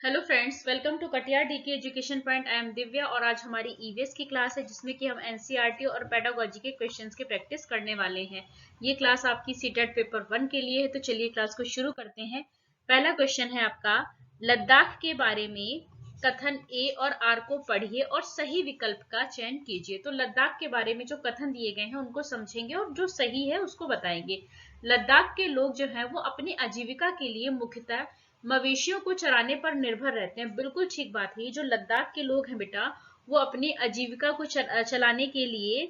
Hello friends, welcome to Katiyar DK education point. I am Divya और आज हमारी ईवीएस की क्लास है जिसमें कि हम एनसीईआरटी और पेडागोजी के क्वेश्चंस की प्रैक्टिस करने वाले हैं। ये क्लास आपकी सीटेट पेपर 1 के लिए है, तो चलिए क्लास को शुरू करते हैं। पहला क्वेश्चन है आपका, लद्दाख के बारे में कथन ए और आर को पढ़िए और सही विकल्प का चयन कीजिए। तो लद्दाख के बारे में जो कथन दिए गए हैं उनको समझेंगे और जो सही है उसको बताएंगे। लद्दाख के लोग जो है वो अपनी आजीविका के लिए मुख्यतः मवेशियों को चराने पर निर्भर रहते हैं। बिल्कुल ठीक बात है। जो लद्दाख के लोग हैं बेटा, वो अपनी आजीविका को चलाने के लिए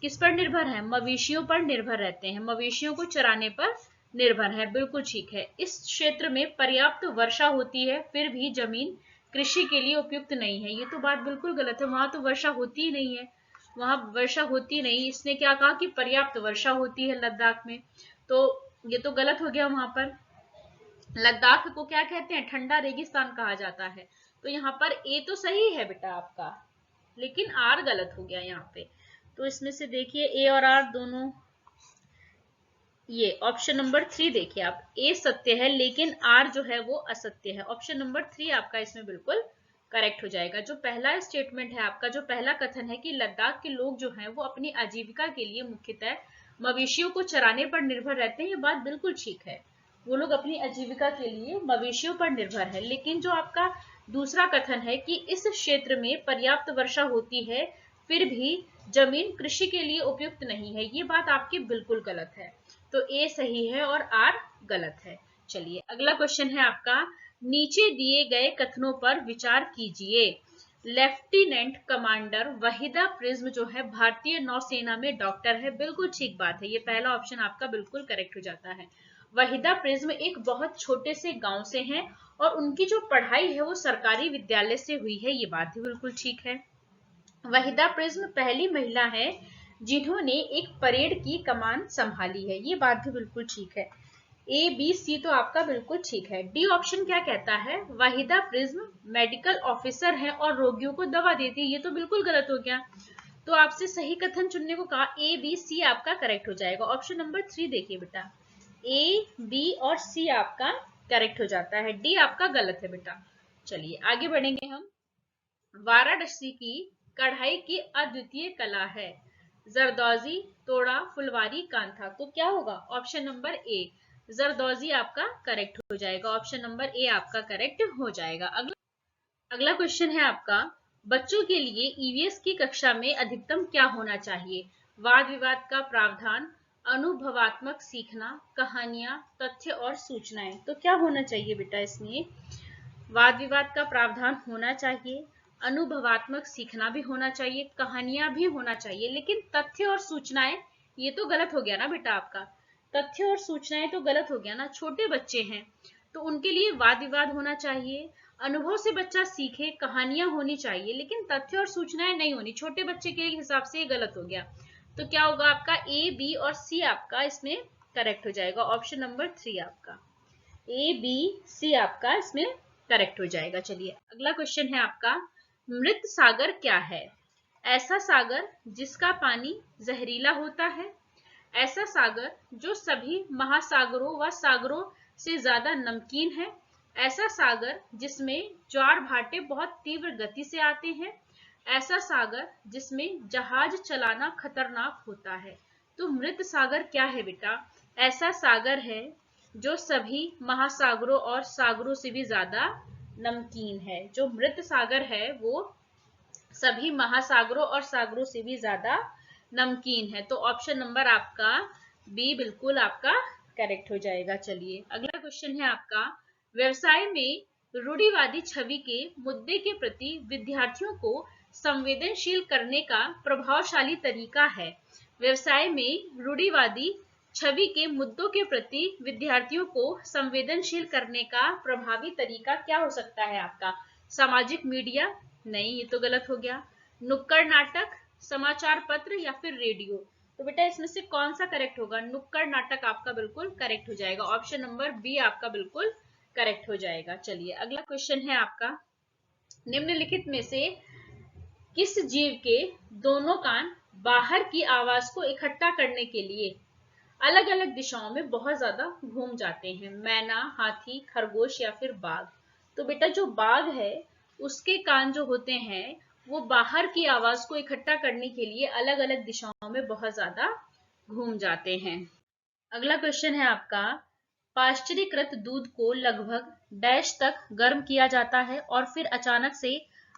किस पर निर्भर है? मवेशियों पर निर्भर रहते हैं, मवेशियों को चराने पर निर्भर है। बिल्कुल ठीक है। इस क्षेत्र में पर्याप्त वर्षा होती है, फिर भी जमीन कृषि के लिए उपयुक्त नहीं है। ये तो बात बिल्कुल गलत है। वहां तो वर्षा होती ही नहीं है, वहां वर्षा होती नहीं। इसने क्या कहा कि पर्याप्त वर्षा होती है लद्दाख में, तो ये तो गलत हो गया। वहां पर लद्दाख को क्या कहते हैं? ठंडा रेगिस्तान कहा जाता है। तो यहाँ पर ए तो सही है बेटा आपका, लेकिन आर गलत हो गया यहाँ पे। तो इसमें से देखिए ए और आर दोनों, ये ऑप्शन नंबर 3 देखिए आप, ए सत्य है लेकिन आर जो है वो असत्य है। ऑप्शन नंबर 3 आपका इसमें बिल्कुल करेक्ट हो जाएगा। जो पहला स्टेटमेंट है आपका, जो पहला कथन है कि लद्दाख के लोग जो हैं वो अपनी आजीविका के लिए मुख्यतः मवेशियों को चराने पर निर्भर रहते हैं, ये बात बिल्कुल ठीक है। वो लोग अपनी आजीविका के लिए मवेशियों पर निर्भर है। लेकिन जो आपका दूसरा कथन है कि इस क्षेत्र में पर्याप्त वर्षा होती है, फिर भी जमीन कृषि के लिए उपयुक्त नहीं है, ये बात आपकी बिल्कुल गलत है। तो ए सही है और आर गलत है। चलिए अगला क्वेश्चन है आपका, नीचे दिए गए कथनों पर विचार कीजिए। लेफ्टिनेंट कमांडर वहीदा प्रिज्म जो है भारतीय नौसेना में डॉक्टर है। बिल्कुल ठीक बात है, ये पहला ऑप्शन आपका बिल्कुल करेक्ट हो जाता है। वहीदा प्रिज्म एक बहुत छोटे से गांव से हैं और उनकी जो पढ़ाई है वो सरकारी विद्यालय से हुई है, ये बात भी बिल्कुल ठीक है। वहीदा प्रिज्म पहली महिला है जिन्होंने एक परेड की कमान संभाली है, ये बात भी बिल्कुल ठीक है। ए बी सी तो आपका बिल्कुल ठीक है। डी ऑप्शन क्या कहता है? वहीदा प्रिज्म मेडिकल ऑफिसर है और रोगियों को दवा देती है, ये तो बिल्कुल गलत हो गया। तो आपसे सही कथन चुनने को कहा, ए बी सी आपका करेक्ट हो जाएगा। ऑप्शन नंबर 3 देखिए बेटा, ए बी और सी आपका करेक्ट हो जाता है, डी आपका गलत है बेटा। चलिए आगे बढ़ेंगे हम। वाराणसी की कढ़ाई की अद्वितीय कला है, जरदोजी, तोड़ा, फुलवारी, कांथा। तो क्या होगा? ऑप्शन नंबर ए जरदोजी आपका करेक्ट हो जाएगा। ऑप्शन नंबर ए आपका करेक्ट हो जाएगा। अगला क्वेश्चन है आपका, बच्चों के लिए ईवीएस की कक्षा में अधिकतम क्या होना चाहिए? वाद विवाद का प्रावधान, अनुभवात्मक सीखना, कहानियां, तथ्य और सूचनाएं। तो क्या होना चाहिए बेटा इसमें? वाद विवाद का प्रावधान होना चाहिए, अनुभवात्मक सीखना भी होना चाहिए, कहानियां भी होना चाहिए, लेकिन तथ्य और सूचनाएं ये तो गलत हो गया ना बेटा आपका। तथ्य और सूचनाएं तो गलत हो गया ना, छोटे बच्चे हैं तो उनके लिए वाद विवाद होना चाहिए, अनुभव से बच्चा सीखे, कहानियां होनी चाहिए, लेकिन तथ्य और सूचनाएं नहीं होनी। छोटे बच्चे के हिसाब से ये गलत हो गया। तो क्या होगा आपका? ए बी और सी आपका इसमें करेक्ट हो जाएगा। ऑप्शन नंबर 3 आपका, ए बी सी आपका इसमें करेक्ट हो जाएगा। चलिए अगला क्वेश्चन है आपका, मृत सागर क्या है? ऐसा सागर जिसका पानी जहरीला होता है, ऐसा सागर जो सभी महासागरों व सागरों से ज्यादा नमकीन है, ऐसा सागर जिसमें ज्वार भाटे बहुत तीव्र गति से आते हैं, ऐसा सागर जिसमें जहाज चलाना खतरनाक होता है। तो मृत सागर क्या है बेटा? ऐसा सागर है जो सभी महासागरों और सागरों से भी ज्यादा नमकीन है। जो मृत सागर है वो सभी महासागरों और सागरों से भी ज्यादा नमकीन है। तो ऑप्शन नंबर आपका बी बिल्कुल आपका करेक्ट हो जाएगा। चलिए अगला क्वेश्चन है आपका, व्यवसाय में रूढ़िवादी छवि के मुद्दे के प्रति विद्यार्थियों को संवेदनशील करने का प्रभावशाली तरीका है। व्यवसाय में रूढ़िवादी छवि के मुद्दों के प्रति विद्यार्थियों को संवेदनशील करने का प्रभावी तरीका क्या हो सकता है आपका? सामाजिक मीडिया? नहीं, ये तो गलत हो गया। नुक्कड़ नाटक, समाचार पत्र या फिर रेडियो? तो बेटा इसमें से कौन सा करेक्ट होगा? नुक्कड़ नाटक आपका बिल्कुल करेक्ट हो जाएगा। ऑप्शन नंबर बी आपका बिल्कुल करेक्ट हो जाएगा। चलिए अगला क्वेश्चन है आपका, निम्नलिखित में से किस जीव के दोनों कान बाहर की आवाज को इकट्ठा करने के लिए अलग अलग दिशाओं में बहुत ज्यादा घूम जाते हैं? मैना, हाथी, खरगोश या फिर बाघ? तो बेटा जो बाघ है उसके कान जो होते हैं वो बाहर की आवाज को इकट्ठा करने के लिए अलग अलग दिशाओं में बहुत ज्यादा घूम जाते हैं। अगला क्वेश्चन है आपका, पाश्चरीकृत दूध को लगभग डैश तक गर्म किया जाता है और फिर अचानक से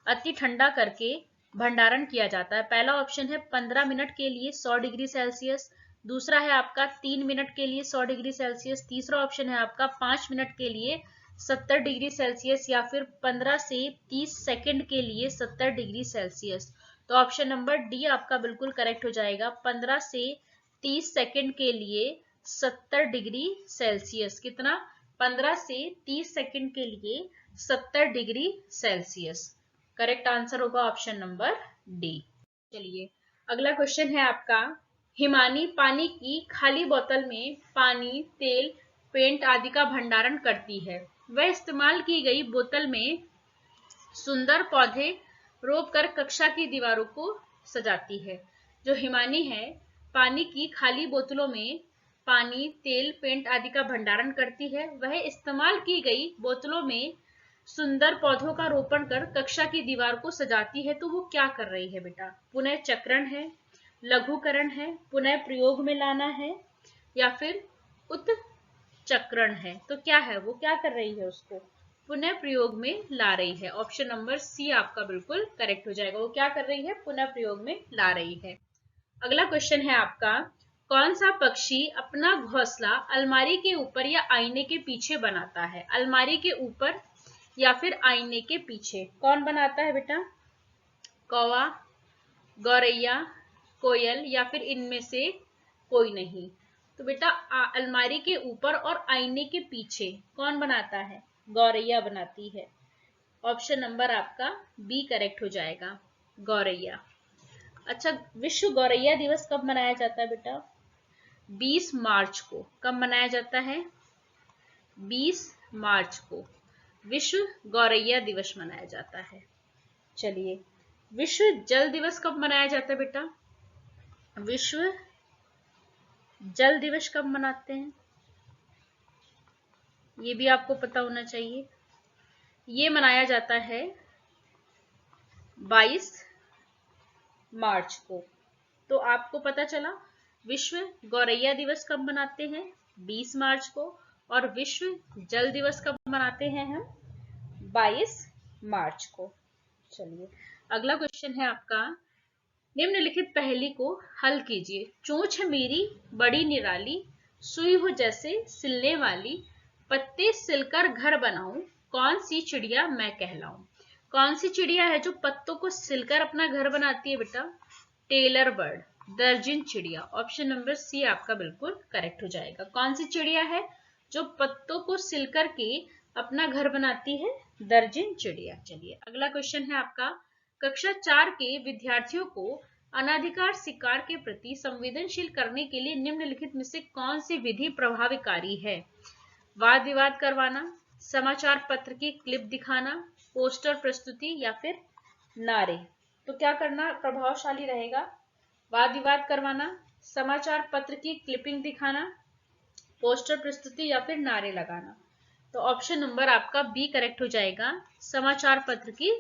अति ठंडा करके भंडारण किया जाता है। पहला ऑप्शन है 15 मिनट के लिए 100 डिग्री सेल्सियस, दूसरा है आपका 3 मिनट के लिए 100 डिग्री सेल्सियस, तीसरा ऑप्शन है आपका 5 मिनट के लिए 70 डिग्री सेल्सियस, या फिर 15 से 30 सेकंड के लिए 70 डिग्री सेल्सियस। तो ऑप्शन नंबर डी आपका बिल्कुल करेक्ट हो जाएगा, 15 से 30 सेकंड के लिए 70 डिग्री सेल्सियस। कितना? 15 से 30 सेकंड के लिए 70 डिग्री सेल्सियस। करेक्ट आंसर होगा ऑप्शन नंबर डी। चलिए अगला क्वेश्चन है आपका, हिमानी पानी की खाली बोतल में पानी, तेल, पेंट आदि का भंडारण करती है। वह इस्तेमाल की गई बोतल में सुंदर पौधे रोपकर कक्षा की दीवारों को सजाती है। जो हिमानी है पानी की खाली बोतलों में पानी, तेल, पेंट आदि का भंडारण करती है। वह इस्तेमाल की गई बोतलों में सुंदर पौधों का रोपण कर कक्षा की दीवार को सजाती है। तो वो क्या कर रही है बेटा? पुनः चक्रण है, लघुकरण है, पुनः प्रयोग में लाना है, या फिर उत्चक्रण है। तो क्या है वो? क्या कर रही है? उसको पुनः प्रयोग में ला रही है। ऑप्शन नंबर सी आपका बिल्कुल करेक्ट हो जाएगा। वो क्या कर रही है? पुनः प्रयोग में ला रही है। अगला क्वेश्चन है आपका, कौन सा पक्षी अपना घोंसला अलमारी के ऊपर या आईने के पीछे बनाता है? अलमारी के ऊपर या फिर आईने के पीछे कौन बनाता है बेटा? कौवा, गौरैया, कोयल, या फिर इनमें से कोई नहीं। तो बेटा अलमारी के ऊपर और आईने के पीछे कौन बनाता है? गौरैया बनाती है। ऑप्शन नंबर आपका बी करेक्ट हो जाएगा, गौरैया। अच्छा, विश्व गौरैया दिवस कब मनाया जाता है बेटा? 20 मार्च को। कब मनाया जाता है? 20 मार्च को विश्व गौरैया दिवस मनाया जाता है। चलिए, विश्व जल दिवस कब मनाया जाता है बेटा? विश्व जल दिवस कब मनाते हैं? ये भी आपको पता होना चाहिए। ये मनाया जाता है 22 मार्च को। तो आपको पता चला विश्व गौरैया दिवस कब मनाते हैं? 20 मार्च को। और विश्व जल दिवस कब मनाते हैं हम? 22 मार्च को। चलिए अगला क्वेश्चन है आपका, निम्नलिखित पहेली को हल कीजिए। चोंच है मेरी बड़ी निराली, सुई हो जैसे सिलने वाली, पत्ते सिलकर घर बनाऊं, कौन सी चिड़िया मैं कहलाऊं? कौन सी चिड़िया है जो पत्तों को सिलकर अपना घर बनाती है बेटा? टेलर बर्ड, दर्जिन चिड़िया। ऑप्शन नंबर सी आपका बिल्कुल करेक्ट हो जाएगा। कौन सी चिड़िया है जो पत्तों को सिलकर के अपना घर बनाती है? दर्जिन चिड़िया। चलिए अगला क्वेश्चन है आपका, कक्षा 4 के विद्यार्थियों को अनाधिकार शिकार के प्रति संवेदनशील करने के लिए निम्नलिखित में से कौन सी विधि प्रभावकारी है? वाद विवाद करवाना, समाचार पत्र की क्लिप दिखाना, पोस्टर प्रस्तुति, या फिर नारे। तो क्या करना प्रभावशाली रहेगा? वाद विवाद करवाना, समाचार पत्र की क्लिपिंग दिखाना, पोस्टर प्रस्तुति, या फिर नारे लगाना। तो ऑप्शन नंबर आपका बी करेक्ट हो जाएगा, समाचार पत्र की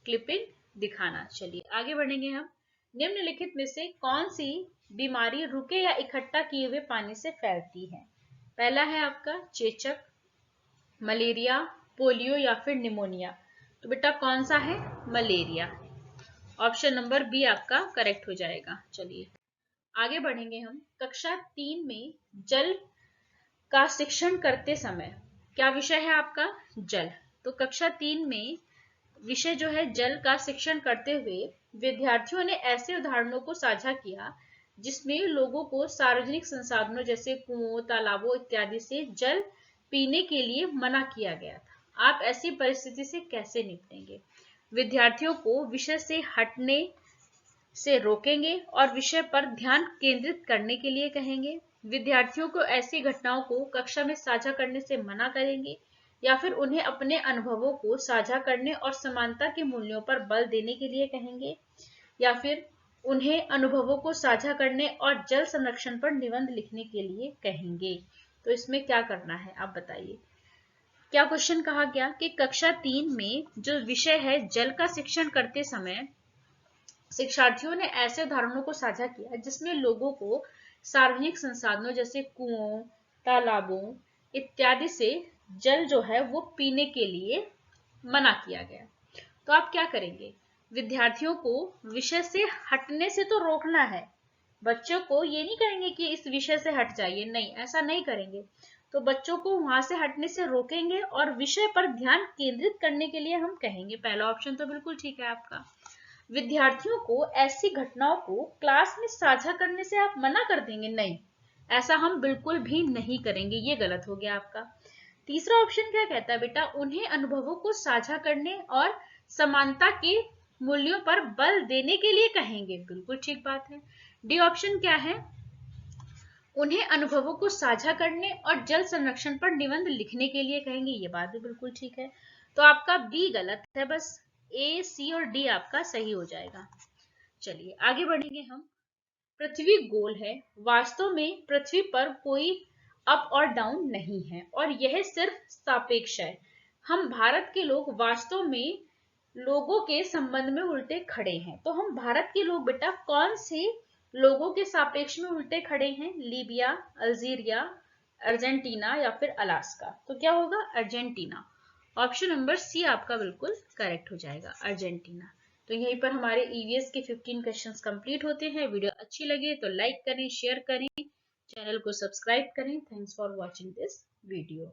क्लिपिंग दिखाना। चलिए आगे बढ़ेंगे हम। निम्नलिखित में से कौन सी बीमारी रुके या इकट्ठा किए हुए पानी से फैलती है? पहला है आपका चेचक, मलेरिया, पोलियो, या फिर निमोनिया। तो बेटा कौन सा है? मलेरिया। ऑप्शन नंबर बी आपका करेक्ट हो जाएगा। चलिए आगे बढ़ेंगे हम। कक्षा 3 में जल का शिक्षण करते समय क्या विषय है आपका? जल। तो कक्षा 3 में विषय जो है जल का शिक्षण करते हुए विद्यार्थियों ने ऐसे उदाहरणों को साझा किया जिसमें लोगों को सार्वजनिक संसाधनों जैसे कुओं, तालाबों इत्यादि से जल पीने के लिए मना किया गया था। आप ऐसी परिस्थिति से कैसे निपटेंगे? विद्यार्थियों को विषय से हटने से रोकेंगे और विषय पर ध्यान केंद्रित करने के लिए कहेंगे। विद्यार्थियों को ऐसी घटनाओं को कक्षा में साझा करने से मना करेंगे, या फिर उन्हें अपने अनुभवों को साझा करने और समानता के मूल्यों पर बल देने के लिए कहेंगे, या फिर उन्हें अनुभवों को साझा करने और जल संरक्षण पर निबंध लिखने के लिए कहेंगे। तो इसमें क्या करना है आप बताइए। क्या क्वेश्चन कहा गया कि कक्षा 3 में जो विषय है जल का शिक्षण करते समय शिक्षार्थियों ने ऐसे उदाहरणों को साझा किया जिसमें लोगों को सार्वजनिक संसाधनों जैसे कुओं, तालाबों इत्यादि से जल जो है वो पीने के लिए मना किया गया। तो आप क्या करेंगे, विद्यार्थियों को विषय से हटने से तो रोकना है, बच्चों को ये नहीं कहेंगे कि इस विषय से हट जाइए, नहीं ऐसा नहीं करेंगे। तो बच्चों को वहां से हटने से रोकेंगे और विषय पर ध्यान केंद्रित करने के लिए हम कहेंगे। पहला ऑप्शन तो बिल्कुल ठीक है आपका। विद्यार्थियों को ऐसी घटनाओं को क्लास में साझा करने से आप मना कर देंगे, नहीं ऐसा हम बिल्कुल भी नहीं करेंगे, ये गलत हो गया आपका। तीसरा ऑप्शन क्या कहता है बेटा, उन्हें अनुभवों को साझा करने और समानता के मूल्यों पर बल देने के लिए कहेंगे, बिल्कुल ठीक बात है। डी ऑप्शन क्या है, उन्हें अनुभवों को साझा करने और जल संरक्षण पर निबंध लिखने के लिए कहेंगे, ये बात भी बिल्कुल ठीक है। तो आपका बी गलत है, बस ए, सी और डी आपका सही हो जाएगा। चलिए आगे बढ़ेंगे हम। पृथ्वी गोल है, वास्तव में पृथ्वी पर कोई अप और डाउन नहीं है और यह सिर्फ सापेक्ष है। हम भारत के लोग वास्तव में लोगों के संबंध में उल्टे खड़े हैं। तो हम भारत के लोग बेटा कौन से लोगों के सापेक्ष में उल्टे खड़े हैं, लीबिया, अल्जीरिया, अर्जेंटीना या फिर अलास्का। तो क्या होगा, अर्जेंटीना। ऑप्शन नंबर सी आपका बिल्कुल करेक्ट हो जाएगा, अर्जेंटीना। तो यहीं पर हमारे ईवीएस के 15 क्वेश्चंस कंप्लीट होते हैं। वीडियो अच्छी लगे तो लाइक करें, शेयर करें, चैनल को सब्सक्राइब करें। Thanks for watching this video.